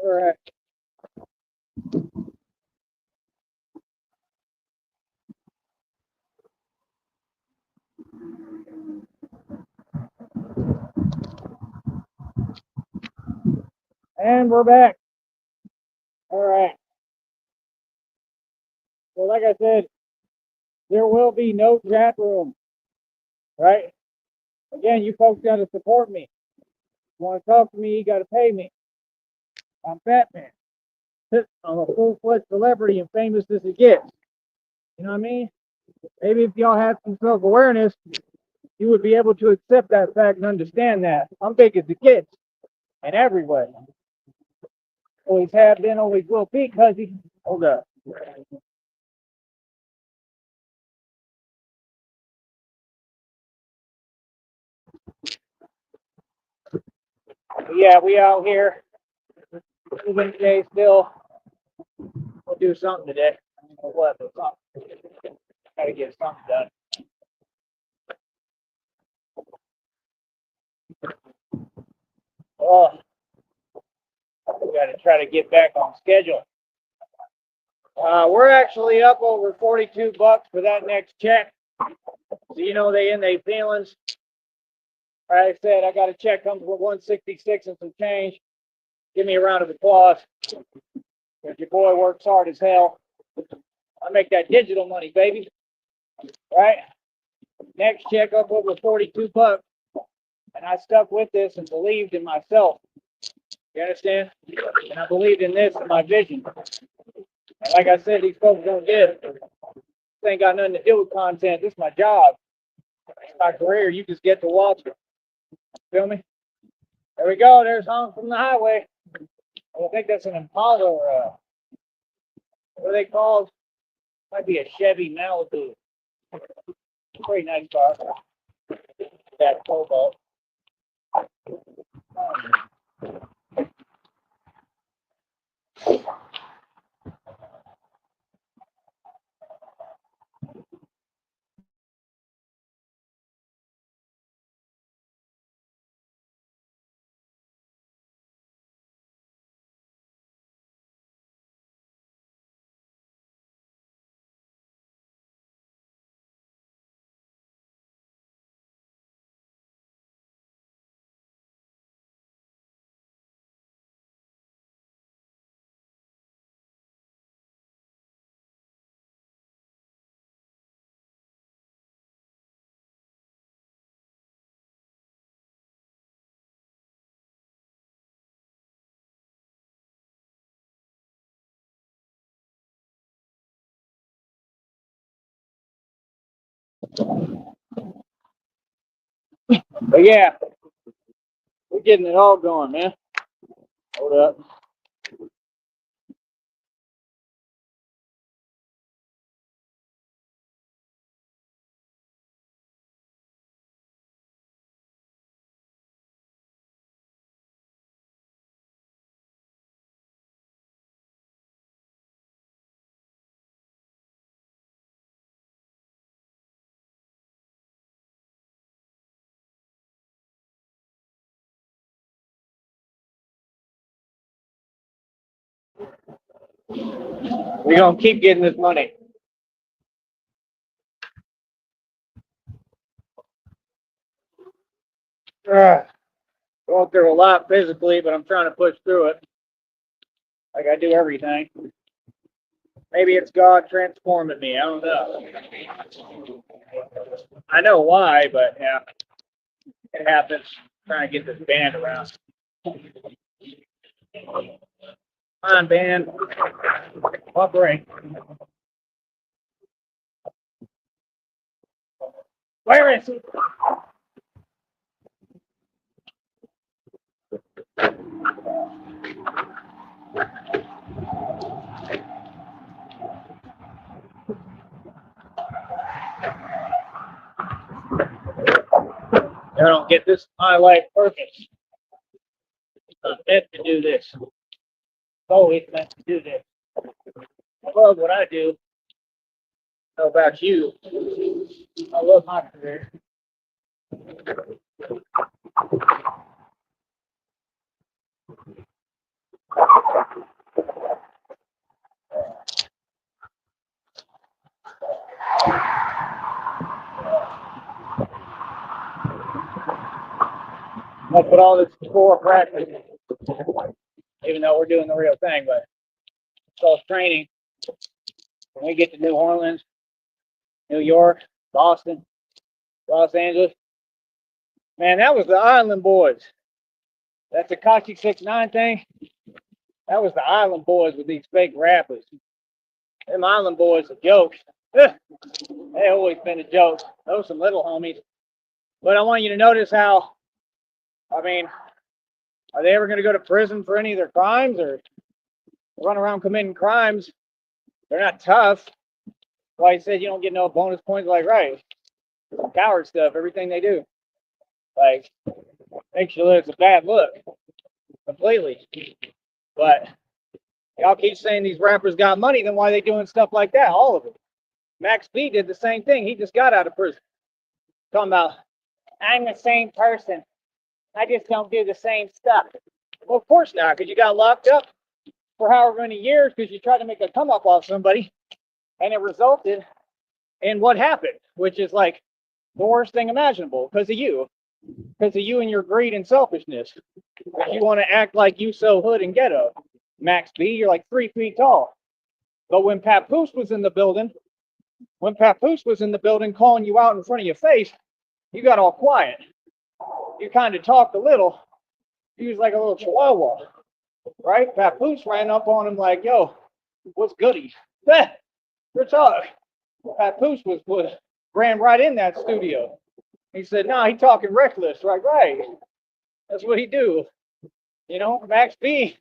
All right. And we're back. All right. So like I said, there will be no chat room, right? Again, you folks got to support me. You want to talk to me, you got to pay me. I'm Batman. I'm a full-fledged celebrity and famous as it gets. You know what I mean? Maybe if y'all had some self-awareness, you would be able to accept that fact and understand that. I'm big as it gets in every way. Always have been, always will be, cuzzy. Hold up. Yeah, we out here. Even today still. We'll do something today. What? Gotta get something done. Oh, we gotta try to get back on schedule. We're actually up over 42 bucks for that next check. So you know they in their feelings. Like I said, I got a check comes with 166 and some change. Give me a round of applause. Because your boy works hard as hell. I make that digital money, baby. Right? Next check up over 42 bucks. And I stuck with this and believed in myself. You understand? And I believed in this and my vision. And like I said, these folks don't get it. This ain't got nothing to do with content. This is my job. It's my career. You just get to watch it. Feel me? There we go. There's Home from the Highway. I think that's an Impala or what are they called? Might be a Chevy Malibu. Pretty nice car. That Cobalt. But yeah, we're getting it all going, man. Hold up. We're gonna keep getting this money. Going through a lot physically, but I'm trying to push through it. Like I do everything. Maybe it's God transforming me. I don't know. I know why, but yeah, it happens. Trying to get this band around. Come on, band. Cooperate. Where is he? I don't get this my life purpose. I'm meant to do this. Always meant to do this. I love what I do. How about you? I love my career. Let's put all this for practice, even though we're doing the real thing. But it's all training. When we get to New Orleans, New York, Boston, Los Angeles, man, that was the Island Boys. That Tekashi 6ix9ine thing, that was the Island Boys with these fake rappers. Them Island Boys are jokes. They always been a joke. Those are some little homies. But I want you to notice how, I mean, are they ever going to go to prison for any of their crimes or run around committing crimes? They're not tough. Why he said you don't get no bonus points, like, right. Some coward stuff, everything they do. Like, makes you look, it's a bad look. Completely. But y'all keep saying these rappers got money, then why are they doing stuff like that? All of them. Max B did the same thing. He just got out of prison. Talking about, I'm the same person. I just don't do the same stuff. Well, of course not, because you got locked up for however many years because you tried to make a come up off somebody, and it resulted in what happened, which is like the worst thing imaginable because of you. Because of you and your greed and selfishness. Because you want to act like you so hood and ghetto. Max B, you're like 3 feet tall. But when Papoose was in the building, calling you out in front of your face, you got all quiet. You kind of talked a little. He was like a little chihuahua, right? Papoose ran up on him like, yo, what's goody? We're talking. Papoose ran right in that studio. He said, no, he talking reckless. Right. That's what he do. You know, Max B,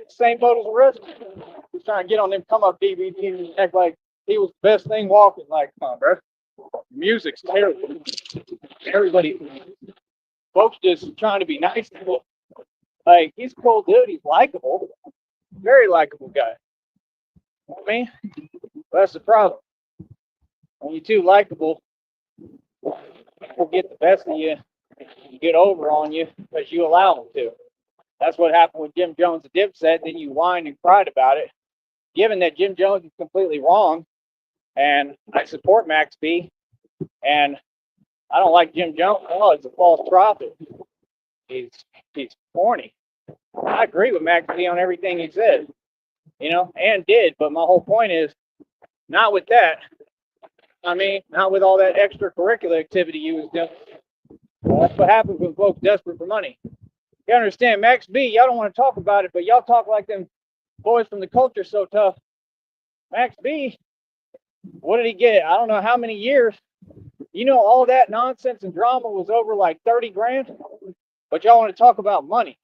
same boat as the rest of them. He's trying to get on them come up DVD and act like he was the best thing walking. Like, come on, bro. Music's terrible. Everybody, folks just trying to be nice to him. Like, he's a cool dude. He's likable. Very likable guy. You know what I mean? That's the problem. When you're too likable, people get the best of you, get over on you because you allow them to. That's what happened with Jim Jones and Dipset. Then you whined and cried about it. Given that Jim Jones is completely wrong, and I support Max B, and I don't like Jim Jones. Oh, he's a false prophet. He's corny. I agree with Max B on everything he said, you know, and did. But my whole point is, not with that. I mean, not with all that extracurricular activity you was doing. Well, that's what happens when folks desperate for money. You understand, Max B, y'all don't want to talk about it, but y'all talk like them boys from the culture so tough. Max B, what did he get? I don't know how many years. You know, all that nonsense and drama was over like 30 grand, but y'all want to talk about money.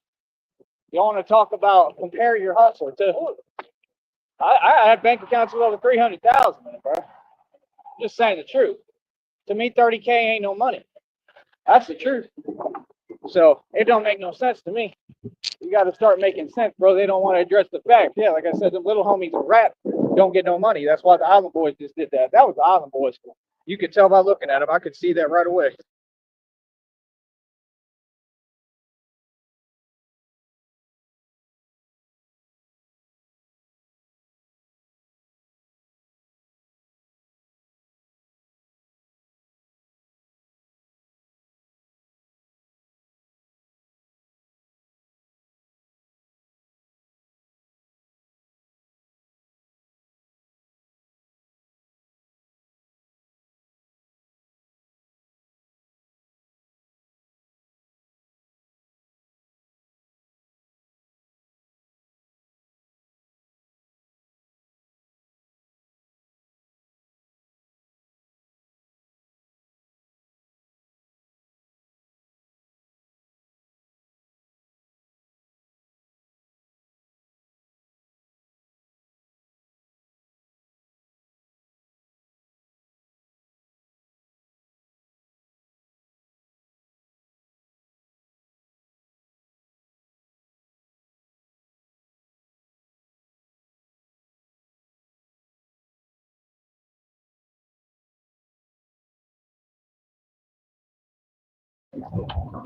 Y'all want to talk about compare your hustle to who? I had bank accounts with over 300,000 in it, bro. Just saying the truth. To me, 30K ain't no money. That's the truth. So it don't make no sense to me. You got to start making sense, bro. They don't want to address the facts. Yeah, like I said, the little homies who rap don't get no money. That's why the Island Boys just did that. That was the Island Boys. You could tell by looking at them. I could see that right away.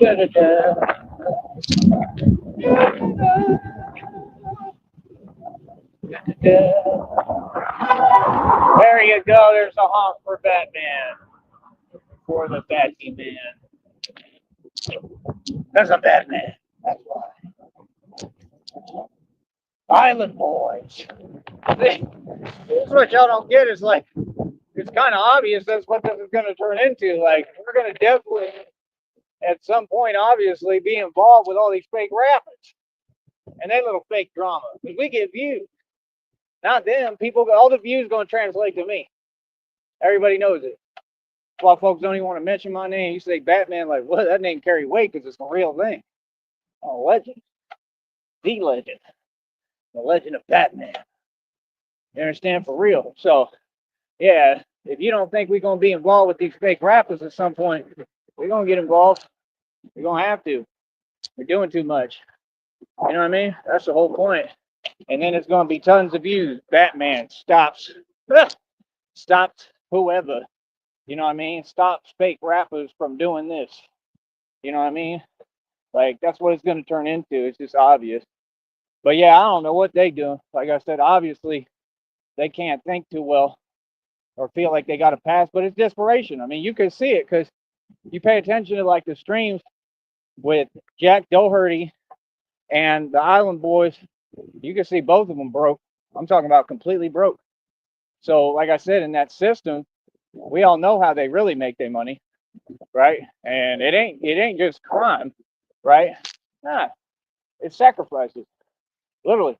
Da-da-da. There you go. There's a honk for Batman. For the Batman. Because I'm Batman. That's why. Island Boys. See, this is what y'all don't get is like, it's kind of obvious that's what this is going to turn into. Like, we're going to definitely, at some point, obviously, be involved with all these fake rappers and that little fake drama. Because we get views. Not them. People, all the views going to translate to me. Everybody knows it. That's why folks don't even want to mention my name. You say Batman, like, what? That name carry weight because it's a real thing. Oh, legend. The legend. The legend of Batman. You understand? For real. So, yeah, if you don't think we're going to be involved with these fake rappers at some point, we're going to get involved. We're going to have to. We're doing too much. You know what I mean? That's the whole point. And then it's going to be tons of views. Batman stops whoever. You know what I mean? Stops fake rappers from doing this. You know what I mean? Like, that's what it's going to turn into. It's just obvious. But yeah, I don't know what they do. Like I said, obviously, they can't think too well or feel like they got to pass, but it's desperation. I mean, you can see it because you pay attention to like the streams with Jack Doherty and the Island Boys. You can see both of them broke. I'm talking about completely broke. So, like I said, in that system, we all know how they really make their money, right? And it ain't just crime, right? Nah, it's sacrifices. Literally,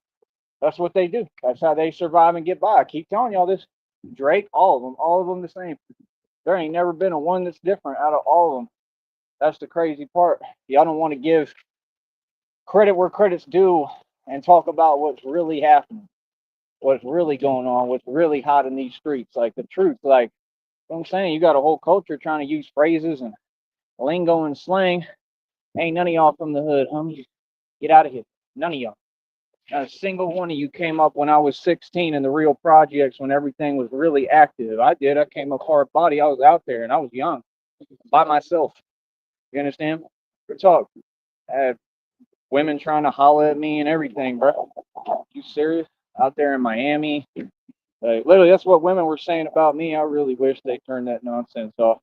that's what they do. That's how they survive and get by. I keep telling y'all this. Drake, all of them the same. There ain't never been a one that's different out of all of them. That's the crazy part. Y'all don't want to give credit where credit's due and talk about what's really happening, what's really going on, what's really hot in these streets. Like the truth, like you know what I'm saying, you got a whole culture trying to use phrases and lingo and slang. Ain't none of y'all from the hood, homie. Get out of here. None of y'all. Not a single one of you came up when I was 16 in the real projects when everything was really active. I did. I came up hard body. I was out there and I was young by myself. You understand? Good talk. I had women trying to holler at me and everything, bro. You serious? Out there in Miami. Like, literally, that's what women were saying about me. I really wish they turned that nonsense off.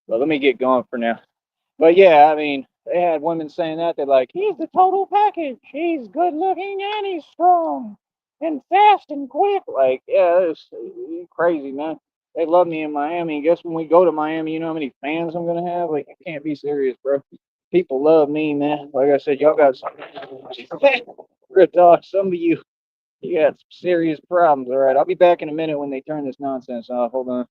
But let me get going for now. But yeah, I mean, they had women saying that. They're like, he's the total package. He's good looking and he's strong and fast and quick. Like, yeah, it's crazy, man. They love me in Miami. Guess when we go to Miami, you know how many fans I'm gonna have? Like, you can't be serious, bro. People love me, man. Like I said, y'all got some good talk. Some of you got some serious problems. All right, I'll be back in a minute when they turn this nonsense off. Hold on.